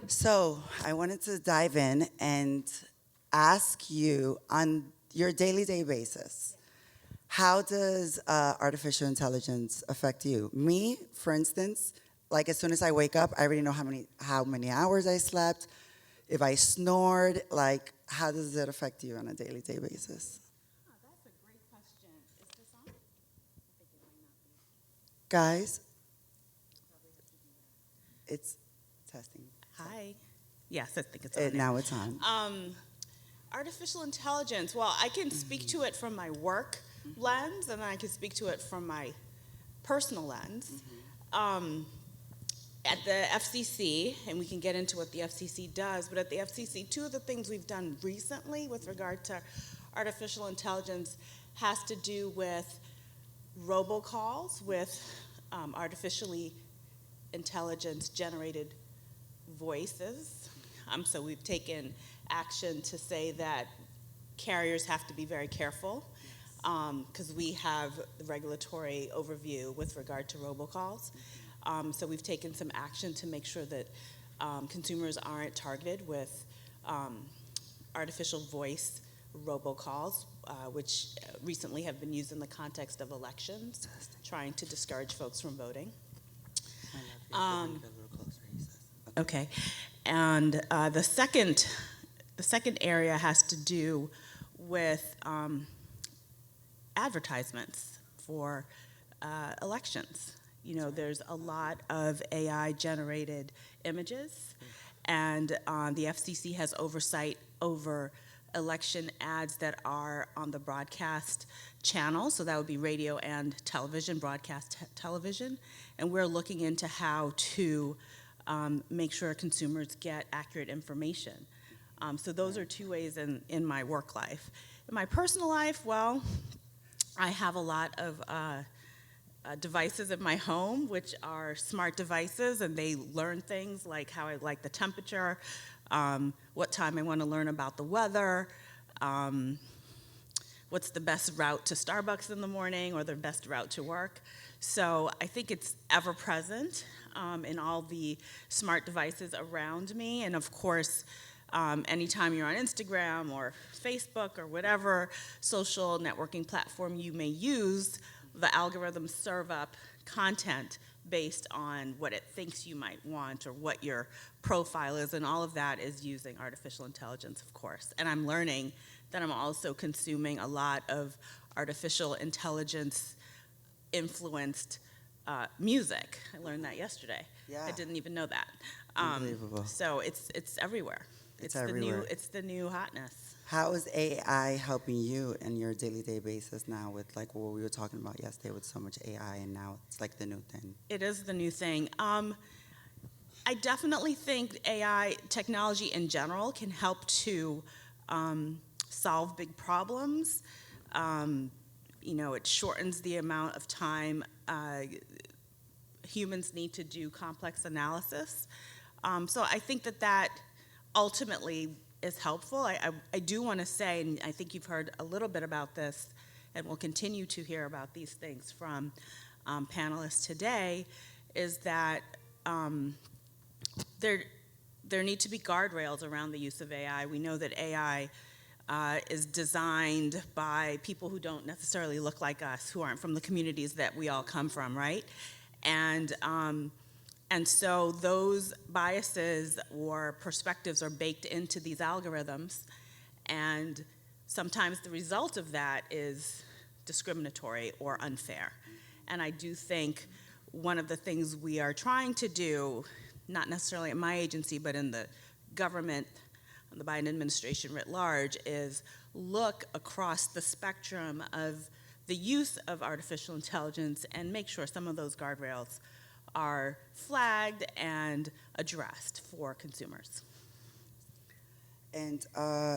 So I wanted to dive in and ask you on your daily day basis, how does artificial intelligence affect you? Me, for instance, like as soon as I wake up, I already know how many hours I slept, if I snored, like how does it affect you on a daily day basis? That's a great question. Is this on? I think it might not be. Guys, Probably have to do it's testing. that. Hi. Yes, I think it's on Now it's on. Artificial intelligence. Well, I can speak to it from my work lens, and I can speak to it from my personal lens. Um, at the FCC, and we can get into what the FCC does, but at the FCC, two of the things we've done recently with regard to artificial intelligence has to do with robocalls with artificially intelligence generated voices. So we've taken action to say that carriers have to be very careful because we have the regulatory overview with regard to robocalls. So we've taken some action to make sure that consumers aren't targeted with artificial voice robocalls, which recently have been used in the context of elections, trying to discourage folks from voting. Okay, and the second area has to do with advertisements for elections. You know, there's a lot of AI-generated images, and the FCC has oversight over election ads that are on the broadcast channel, so that would be radio and television, broadcast television, and we're looking into how to make sure consumers get accurate information. So those are two ways in my work life. In my personal life, well, I have a lot of devices in my home, which are smart devices, and they learn things like how I like the temperature, what time I want to learn about the weather, what's the best route to Starbucks in the morning or the best route to work. So I think it's ever present in all the smart devices around me. And of course, anytime you're on Instagram or Facebook or whatever social networking platform you may use, the algorithms serve up content based on what it thinks you might want or what your profile is, and all of that is using artificial intelligence, of course. And I'm learning that I'm also consuming a lot of artificial intelligence influenced music. I learned that yesterday. Yeah. I didn't even know that. Unbelievable. So it's everywhere. It's everywhere. It's the new hotness. How is AI helping you in your daily day basis now with like what we were talking about yesterday with so much AI and now it's like the new thing? It is the new thing. I definitely think AI technology in general can help to solve big problems. You know, it shortens the amount of time humans need to do complex analysis. So I think that ultimately is helpful. I do want to say, and I think you've heard a little bit about this, and we'll continue to hear about these things from panelists today, is that there need to be guardrails around the use of AI. We know that AI is designed by people who don't necessarily look like us, who aren't from the communities that we all come from, right? And so those biases or perspectives are baked into these algorithms, and sometimes the result of that is discriminatory or unfair. And I do think one of the things we are trying to do, not necessarily at my agency, but in the government, the Biden administration writ large, is look across the spectrum of the use of artificial intelligence and make sure some of those guardrails are flagged and addressed for consumers. And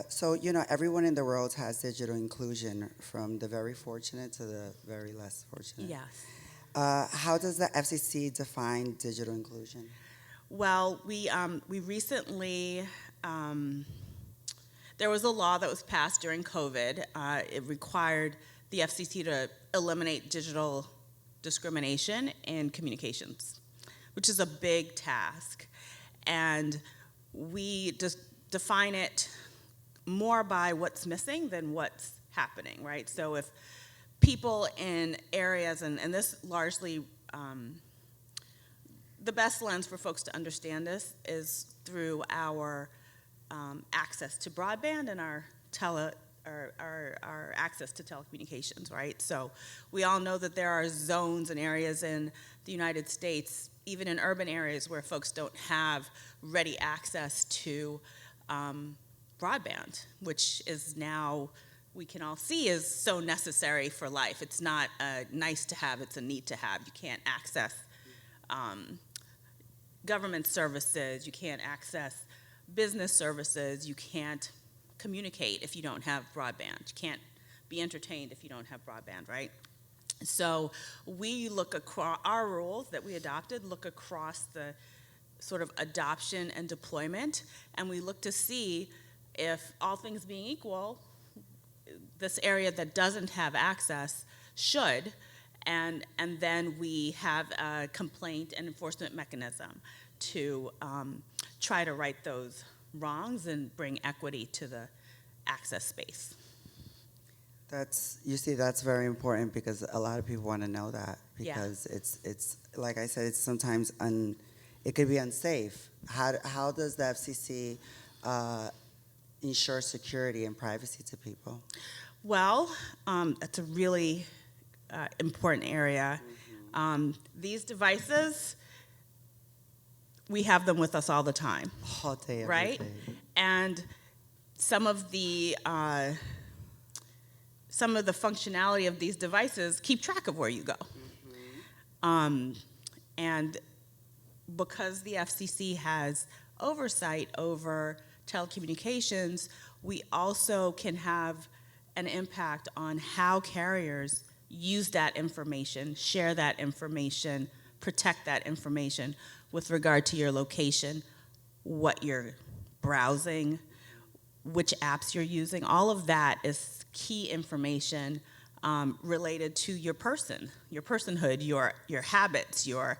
so, you know, everyone in the world has digital inclusion, from the very fortunate to the very less fortunate. Yes. How does the FCC define digital inclusion? Well, we recently, there was a law that was passed during COVID. It required the FCC to eliminate digital discrimination in communications, which is a big task. And we just define it more by what's missing than what's happening, right? So if people in areas, and this largely, the best lens for folks to understand this is through our access to broadband and our access to telecommunications, right? So we all know that there are zones and areas in the United States, even in urban areas, where folks don't have ready access to broadband, which is now, we can all see, is so necessary for life. It's not a nice to have, it's a need to have. You can't access government services, you can't access business services, you can't communicate if you don't have broadband. You can't be entertained if you don't have broadband, right? So we look across, our rules that we adopted look across the sort of adoption and deployment, and we look to see if, all things being equal, this area that doesn't have access should, and then we have a complaint and enforcement mechanism to try to right those wrongs and bring equity to the access space. That's very important, because a lot of people want to know that, Yeah. because it's like I said, it's sometimes it could be unsafe. How does the FCC ensure security and privacy to people? Well, that's a really important area. These devices, we have them with us all the time, All day, every right? day. And some of the functionality of these devices keep track of where you go. And because the FCC has oversight over telecommunications, we also can have an impact on how carriers use that information, share that information, protect that information with regard to your location, what you're browsing, which apps you're using. All of that is key information related to your person, your personhood, your habits, your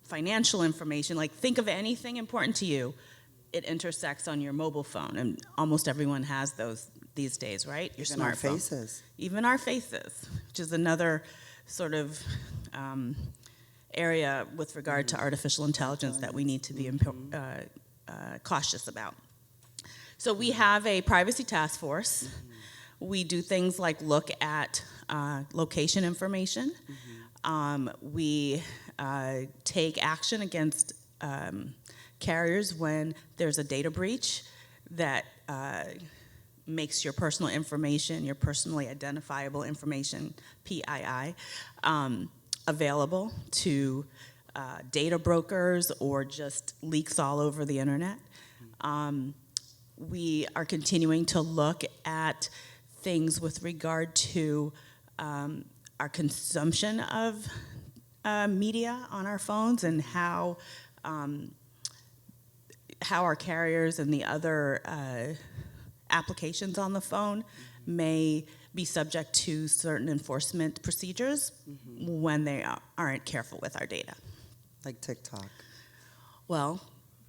financial information. Like, think of anything important to you, it intersects on your mobile phone, and almost everyone has those these days, right? Your Even our smartphone. faces. Even our faces, which is another sort of area with regard to artificial intelligence that we need to be cautious about. So we have a privacy task force. We do things like look at location information. We take action against carriers when there's a data breach that makes your personal information, your personally identifiable information, PII, available to data brokers or just leaks all over the internet. We are continuing to look at things with regard to our consumption of media on our phones, and how our carriers and the other applications on the phone may be subject to certain enforcement procedures when they aren't careful with our data. Like TikTok. Well,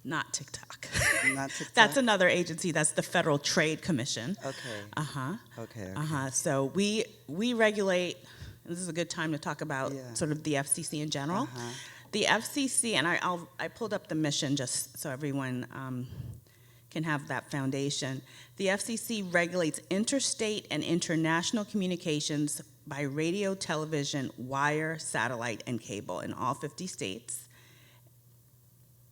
not TikTok. Not TikTok? That's another agency. That's the Federal Trade Commission. Okay. Okay. So we regulate, and this is a good time to talk about sort of the FCC in general. The FCC, and I pulled up the mission just so everyone can have that foundation. The FCC regulates interstate and international communications by radio, television, wire, satellite, and cable in all 50 states.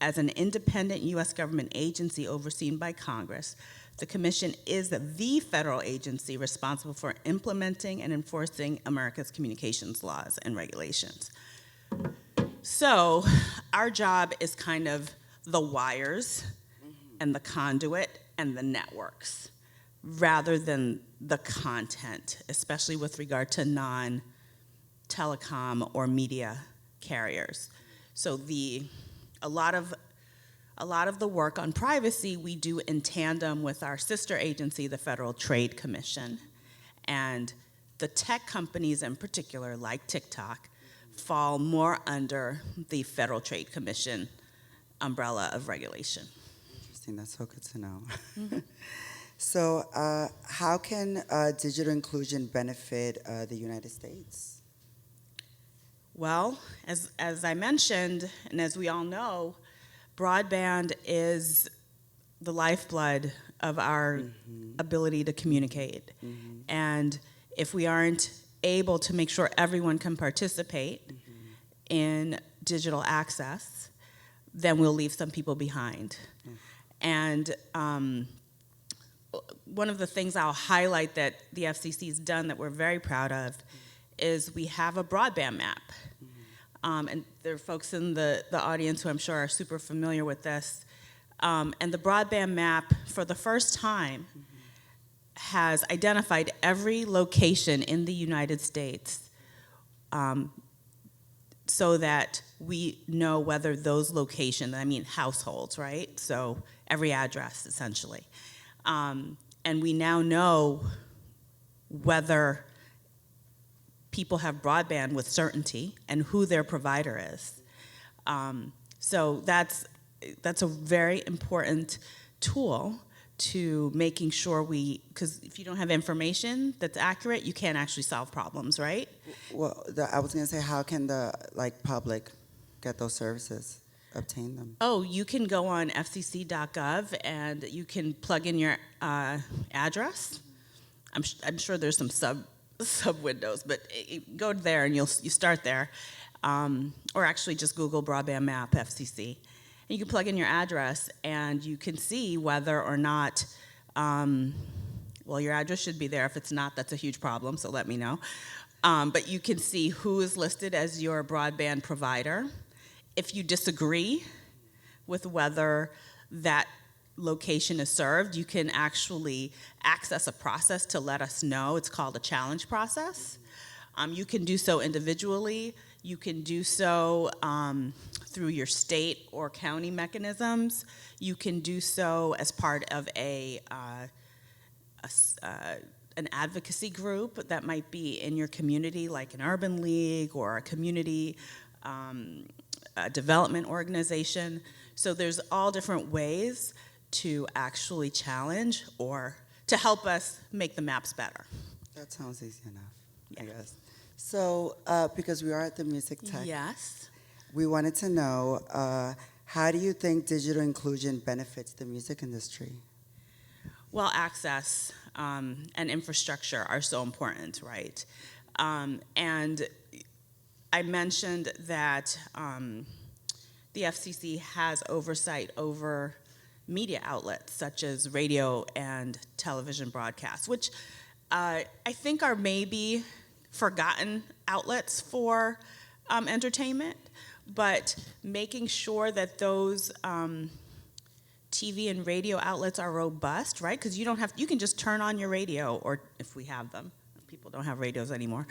As an independent U.S. government agency overseen by Congress, the Commission is the federal agency responsible for implementing and enforcing America's communications laws and regulations. So our job is kind of the wires and the conduit and the networks, rather than the content, especially with regard to non-telecom or media carriers. So a lot of the work on privacy we do in tandem with our sister agency, the Federal Trade Commission. And the tech companies in particular, like TikTok, fall more under the Federal Trade Commission umbrella of regulation. Interesting. That's so good to know. So, how can digital inclusion benefit the United States? Well, as I mentioned, and as we all know, broadband is the lifeblood of our ability to communicate. And if we aren't able to make sure everyone can participate in digital access, then we'll leave some people behind. And one of the things I'll highlight that the FCC's done that we're very proud of is we have a broadband map. And there are folks in the audience who I'm sure are super familiar with this. And the broadband map, for the first time, has identified every location in the United States so that we know whether those locations, I mean households, right? So every address, essentially. And we now know whether people have broadband with certainty and who their provider is. So that's a very important tool to making sure because if you don't have information that's accurate, you can't actually solve problems, right? Well, I was going to say, how can the public get those services, obtain them? Oh, you can go on fcc.gov and you can plug in your address. I'm sure there's some sub windows, but go there and you start there, or actually just Google broadband map FCC. And you can plug in your address and you can see whether or not, well, your address should be there. If it's not, that's a huge problem, so let me know. But you can see who is listed as your broadband provider. If you disagree with whether that location is served, you can actually access a process to let us know. It's called a challenge process. You can do so individually. You can do so through your state or county mechanisms. You can do so as part of an advocacy group that might be in your community, like an urban league or a community development organization. So there's all different ways to actually challenge or to help us make the maps better. That sounds easy enough, I guess. So, because we are at the Music Tech, Yes. we wanted to know, how do you think digital inclusion benefits the music industry? Well, access and infrastructure are so important, right? And I mentioned that the FCC has oversight over media outlets such as radio and television broadcasts, which I think are maybe forgotten outlets for entertainment, but making sure that those TV and radio outlets are robust, right? Because you can just turn on your radio, or if we have them. People don't have radios anymore.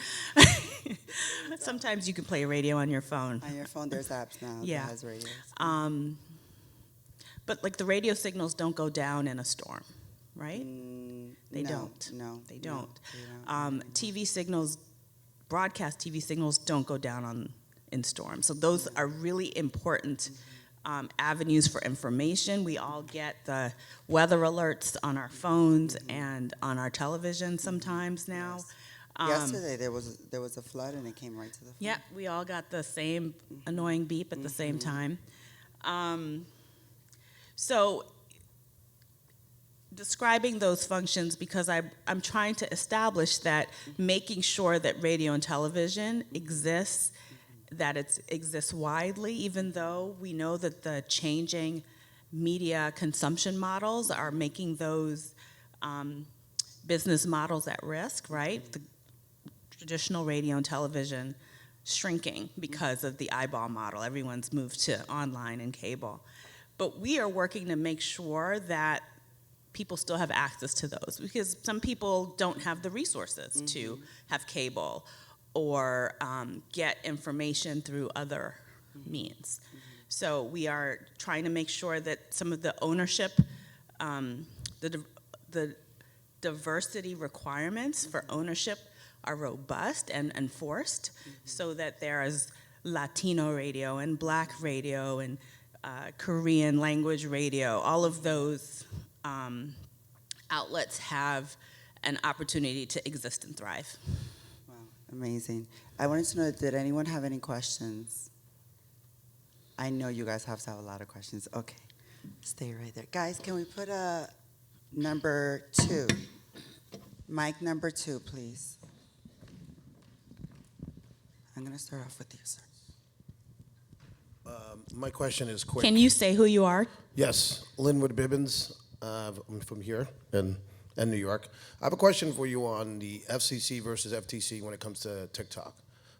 Sometimes you can play a radio on your phone. On your phone, there's apps now that has radios. But the radio signals don't go down in a storm, right? They don't. No. They don't. TV signals, broadcast TV signals don't go down in storms. So those are really important avenues for information. We all get the weather alerts on our phones and on our television sometimes now. Yesterday there was a flood and it came right to the phone. Yeah, we all got the same annoying beep at the same time. So describing those functions, because I'm trying to establish that making sure that radio and television exists, that it exists widely, even though we know that the changing media consumption models are making those business models at risk, right? The traditional radio and television shrinking because of the eyeball model. Everyone's moved to online and cable. But we are working to make sure that people still have access to those, because some people don't have the resources to have cable or get information through other means. So we are trying to make sure that some of the ownership, the diversity requirements for ownership are robust and enforced, so that there is Latino radio and Black radio and Korean language radio, all of those outlets have an opportunity to exist and thrive. Wow, amazing. I wanted to know, did anyone have any questions? I know you guys have to have a lot of questions. Okay, stay right there. Guys, can we put a number 2? Mic number 2, please. I'm going to start off with you, sir. My question is quick. Can you say who you are? Yes, Linwood Bibbins. I'm from here in New York. I have a question for you on the FCC versus FTC when it comes to TikTok,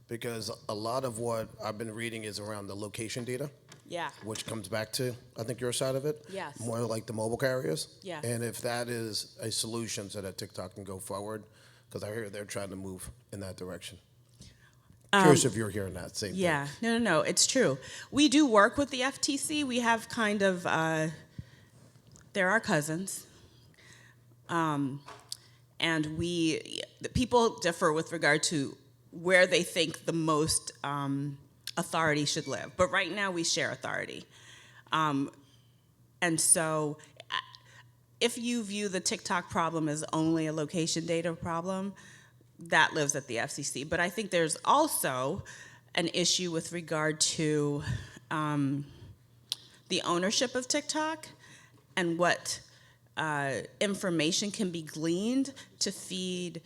because a lot of what I've been reading is around the location data, Yeah. which comes back to, I think, your side of it. Yes. More like the mobile carriers. Yes. And if that is a solution so that TikTok can go forward, because I hear they're trying to move in that direction. Curious if you're hearing that same Yeah, thing. no, it's true. We do work with the FTC. We have kind of, they're our cousins. And the people differ with regard to where they think the most authority should live. But right now we share authority. And so if you view the TikTok problem as only a location data problem, that lives at the FCC. But I think there's also an issue with regard to the ownership of TikTok and what information can be gleaned to feed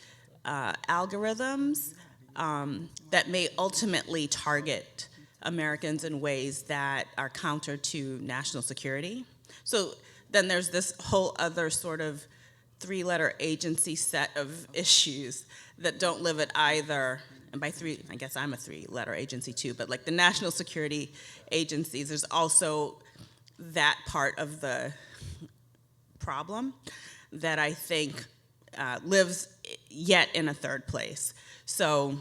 algorithms that may ultimately target Americans in ways that are counter to national security. So then there's this whole other sort of 3-letter agency set of issues that don't live at either, and by 3, I guess I'm a 3-letter agency too, but like the national security agencies, there's also that part of the problem that I think lives yet in a third place. So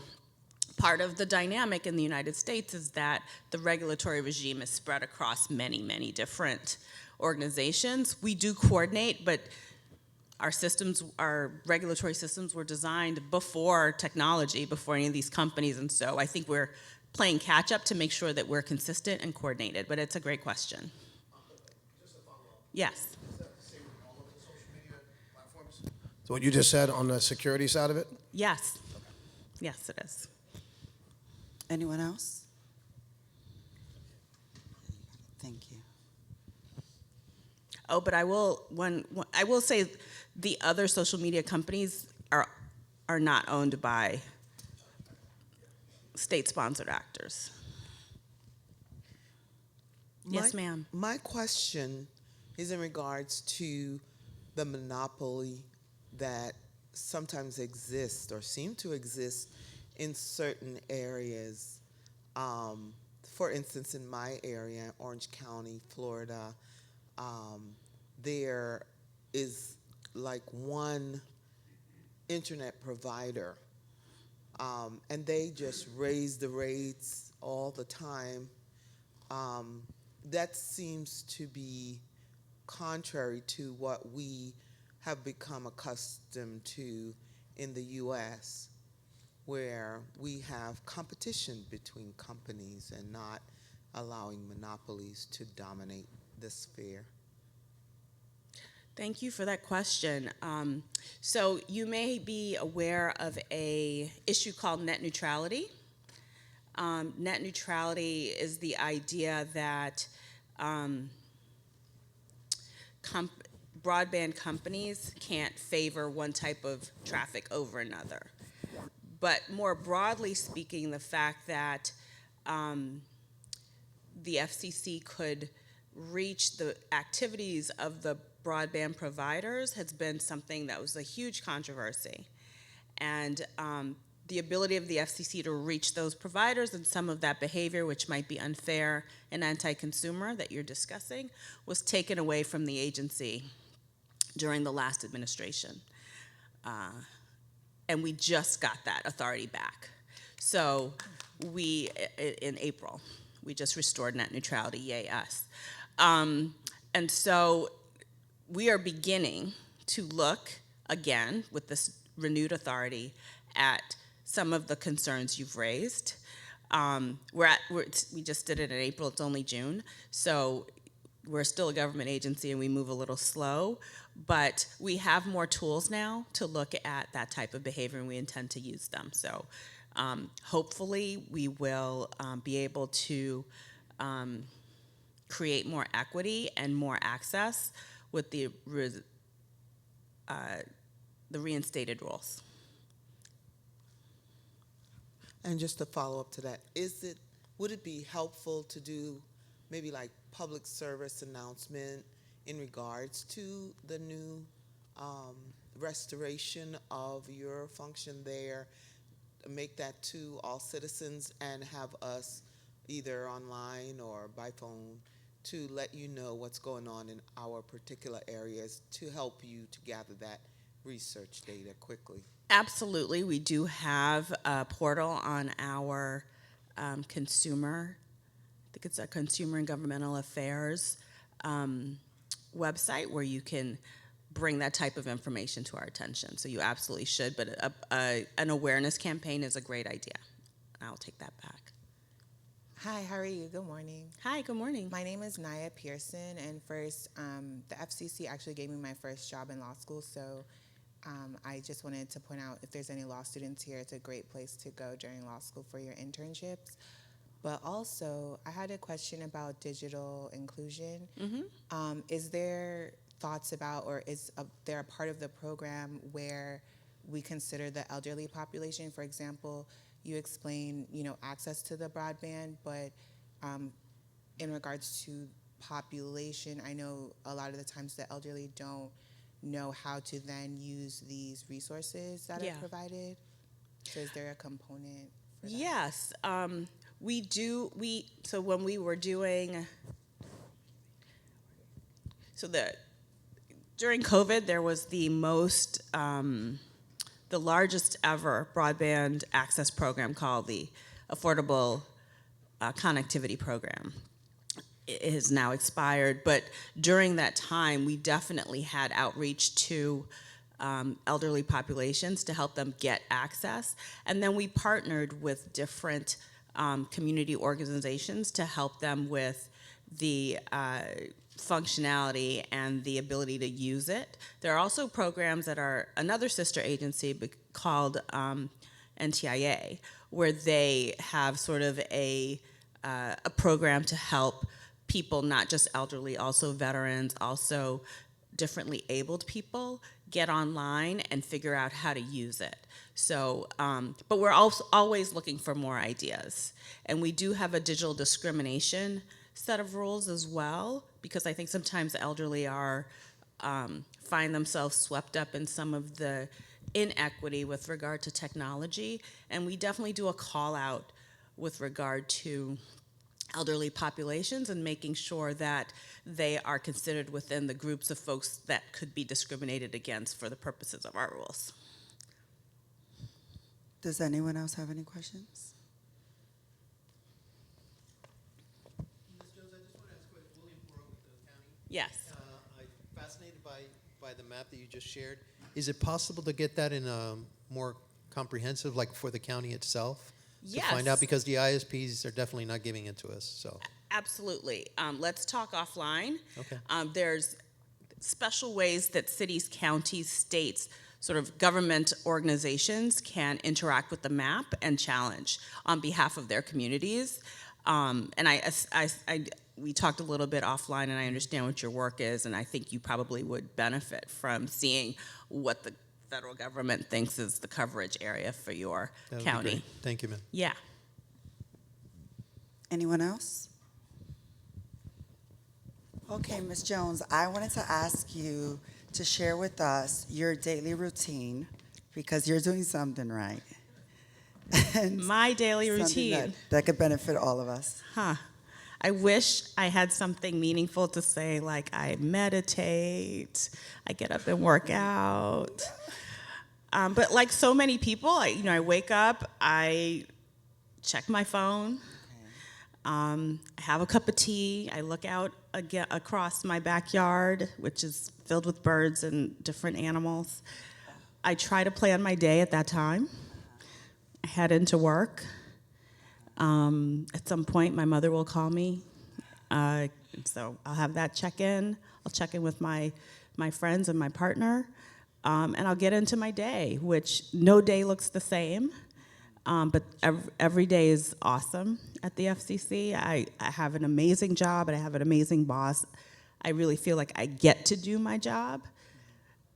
part of the dynamic in the United States is that the regulatory regime is spread across many, many different organizations. We do coordinate, but our regulatory systems were designed before technology, before any of these companies, and so I think we're playing catch up to make sure that we're consistent and coordinated, but it's a great question. Just a follow-up. Yes. Is that the same with all of the social media platforms? So what you just said on the security side of it? Yes. Yes, it is. Anyone else? Thank you. Oh, but I will say the other social media companies are not owned by state-sponsored actors. Yes, ma'am. My question is in regards to the monopoly that sometimes exists or seem to exist in certain areas. For instance, in my area, Orange County, Florida, there is like one internet provider, and they just raise the rates all the time. That seems to be contrary to what we have become accustomed to in the U.S., where we have competition between companies and not allowing monopolies to dominate the sphere. Thank you for that question. So you may be aware of a issue called net neutrality. Net neutrality is the idea that broadband companies can't favor one type of traffic over another. But more broadly speaking, the fact that the FCC could reach the activities of the broadband providers has been something that was a huge controversy. And the ability of the FCC to reach those providers and some of that behavior, which might be unfair and anti-consumer that you're discussing, was taken away from the agency during the last administration. And we just got that authority back. So in April, we just restored net neutrality, yay us. And so we are beginning to look again with this renewed authority at some of the concerns you've raised. We just did it in April. It's only June, so we're still a government agency and we move a little slow. But we have more tools now to look at that type of behavior, and we intend to use them. So hopefully, we will be able to create more equity and more access with the reinstated rules. And just to follow up to that, would it be helpful to do maybe like public service announcement in regards to the new restoration of your function there, make that to all citizens and have us either online or by phone to let you know what's going on in our particular areas to help you to gather that research data quickly? Absolutely. We do have a portal on our consumer, I think it's a Consumer and Governmental Affairs website where you can bring that type of information to our attention. So you absolutely should, but an awareness campaign is a great idea. I'll take that back. Hi, how are you? Good morning. Hi, good morning. My name is Naya Pearson, and first, the FCC actually gave me my first job in law school, so I just wanted to point out if there's any law students here, it's a great place to go during law school for your internships. But also, I had a question about digital inclusion. Mm-hmm. Is there thoughts about, or is there a part of the program where we consider the elderly population? For example, you explain, access to the broadband, but in regards to population, I know a lot of the times the elderly don't know how to then use these resources that are provided. So is there a component for that? Yes, we do. So when we were doing, during COVID, there was the largest ever broadband access program called the Affordable Connectivity Program. It has now expired, but during that time, we definitely had outreach to elderly populations to help them get access. And then we partnered with different community organizations to help them with the functionality and the ability to use it. There are also programs that are another sister agency called NTIA, where they have sort of a program to help people, not just elderly, also veterans, also differently abled people, get online and figure out how to use it. So, but we're also always looking for more ideas. And we do have a digital discrimination set of rules as well, because I think sometimes the elderly find themselves swept up in some of the inequity with regard to technology. And we definitely do a call out with regard to elderly populations and making sure that they are considered within the groups of folks that could be discriminated against for the purposes of our rules. Does anyone else have any questions? Ms. Jones, I just want to ask William Porro with the county. Yes. I'm fascinated by the map that you just shared. Is it possible to get that in a more comprehensive, like for the county itself? Yes. To find out, because the ISPs are definitely not giving it to us. So Absolutely. Let's talk offline. Okay. There's special ways that cities, counties, states, sort of government organizations can interact with the map and challenge on behalf of their communities. And we talked a little bit offline, and I understand what your work is, and I think you probably would benefit from seeing what the federal government thinks is the coverage area for your that would county. be great. Thank you, ma'am. Yeah. Anyone else? Okay, Ms. Jones, I wanted to ask you to share with us your daily routine, because you're doing something right. And My daily something routine. that could benefit all of us. I wish I had something meaningful to say, like I meditate, I get up and work out. But like so many people, I wake up, I check my phone, I have a cup of tea, I look out across my backyard, which is filled with birds and different animals. I try to plan my day at that time. I head into work. At some point, my mother will call me. So I'll have that check-in. I'll check in with my friends and my partner. And I'll get into my day, which no day looks the same. But every day is awesome at the FCC. I have an amazing job, and I have an amazing boss. I really feel like I get to do my job.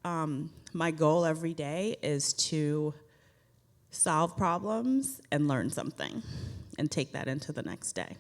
My goal every day is to solve problems and learn something and take that into the next day.